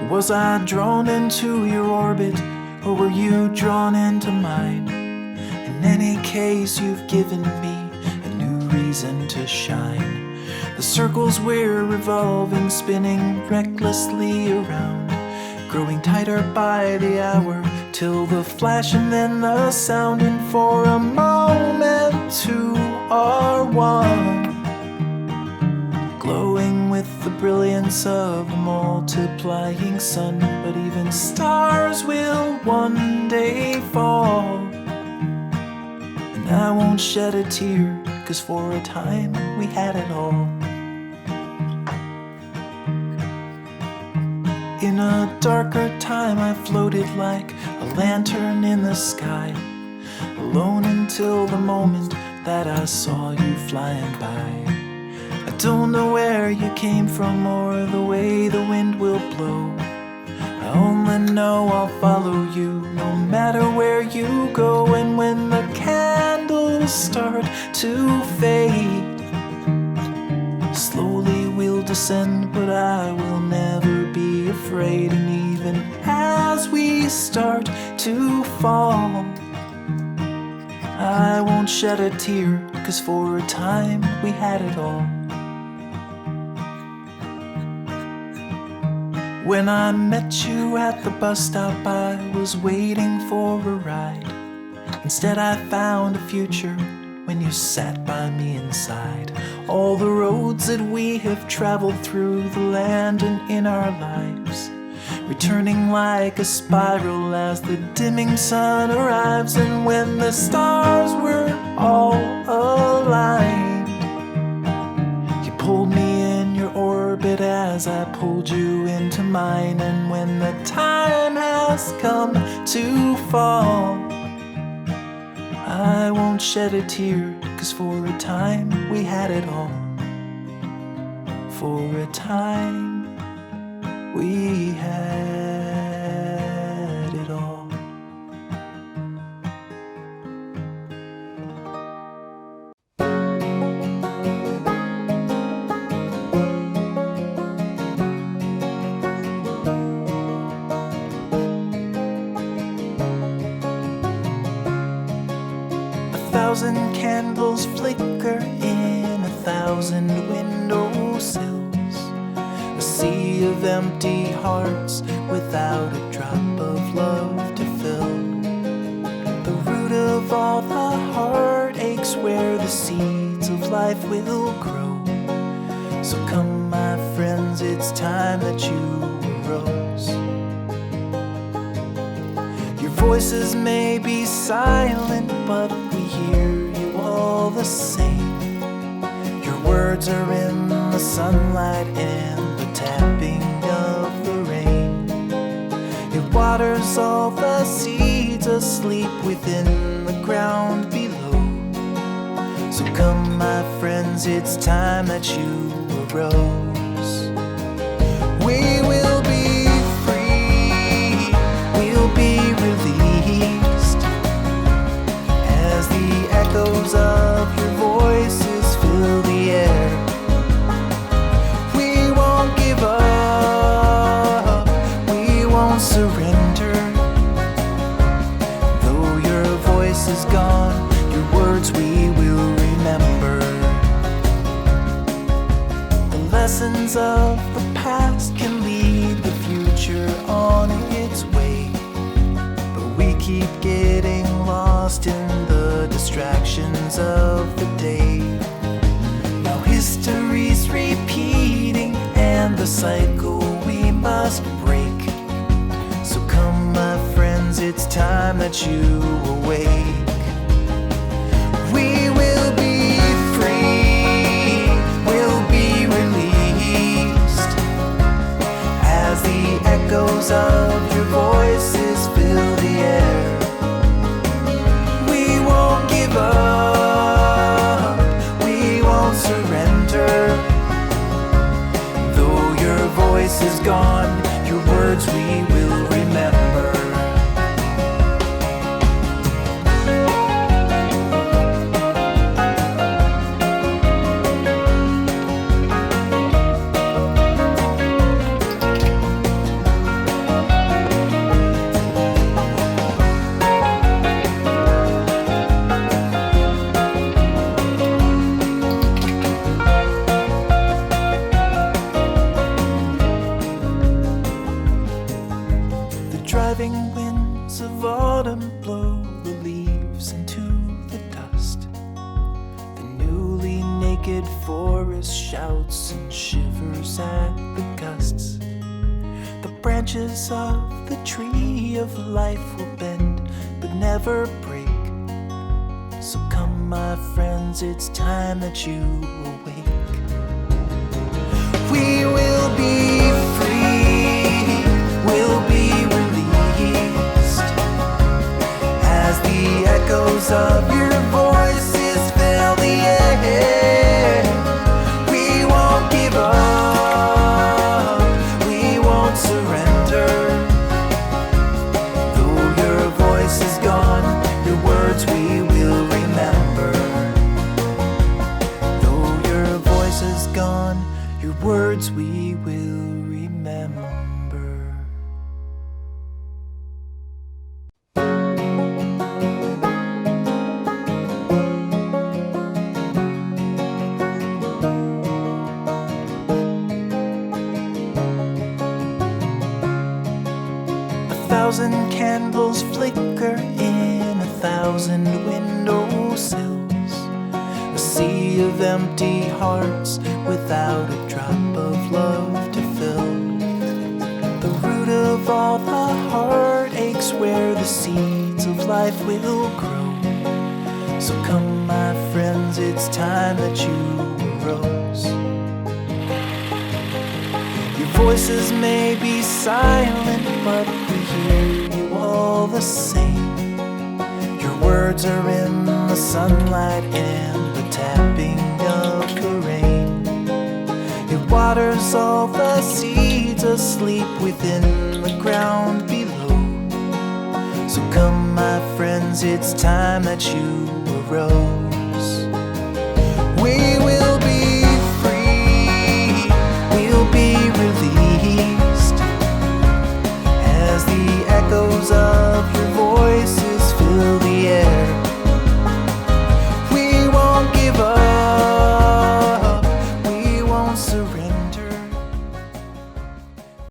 Was I drawn into your orbit, or were you drawn into mine? In any case, you've given me a new reason to shine. The circles we're revolving, spinning recklessly around, growing tighter by the hour, till the flash and then the sound, and for a moment two are one, glowing with the brilliance of a multiplying sun. But even stars will one day fall, and I won't shed a tear, 'cause for a time we had it all. In a darker time I floated like a lantern in the sky, alone until the moment that I saw you flying by. I don't know where you came from or the way the wind will blow. I only know I'll follow you no matter where you go. And when the candles start to fade, slowly we'll descend, but I will never be afraid. And even as we start to fall, I won't shed a tear, 'cause for a time we had it all. When I met you at the bus stop, I was waiting for a ride. Instead I found a future when you sat by me inside. All the roads that we have traveled through the land and in our lives, returning like a spiral as the dimming sun arrives. And when the stars were all aligned, you pulled me in your orbit as I pulled you into mine. And when the time has come to fall, I won't shed a tear, 'cause for a time we had it all. For a time we had it all. A thousand candles flicker in 1,000 windowsills, a sea of empty hearts without a drop of love to fill. The root of all the heartaches, where the seeds of life will grow. So come, my friends, it's time that you arose. Your voices may be silent, but we hear you all the same. Your words are in the sunlight and the tapping of the rain. It waters all the seeds asleep within the ground below. So come, my friends, it's time that you arose. We will be free, we'll be released, as the echoes of your voices fill the air. We won't give up, we won't surrender. Though your voice is gone, your words we will remember. The lessons of the past can lead the future on its way, but we keep getting lost in the distractions of the day. Now history's repeating, and the cycle we must break. So come, my friends, it's time that you awake. We will be free, we'll be released, as the echoes of your voices fill the air. We won't give up, we won't surrender. Though your voice is gone, your words we will remember. blow the leaves into the dust. The newly naked forest shouts and shivers at the gusts. The branches of the tree of life will bend but never break. So come, my friends, it's time that you awake. We will be free, we'll be released, as the echoes of your voices fill the air. We won't give up, we won't surrender. Though your voice is gone, your words we will remember. Though your voice is gone, your words we will remember. A thousand candles flicker in 1,000 windowsills. A sea of empty hearts without a drop of love to fill. The root of all the heartaches where the seeds of life will grow. So come, my friends, it's time that you arose. Your voices may be silent, but we hear you all the same. Your words are in the sunlight and the tapping of the rain. It waters all the seeds asleep within the ground below. So come, my friends, it's time that you arose.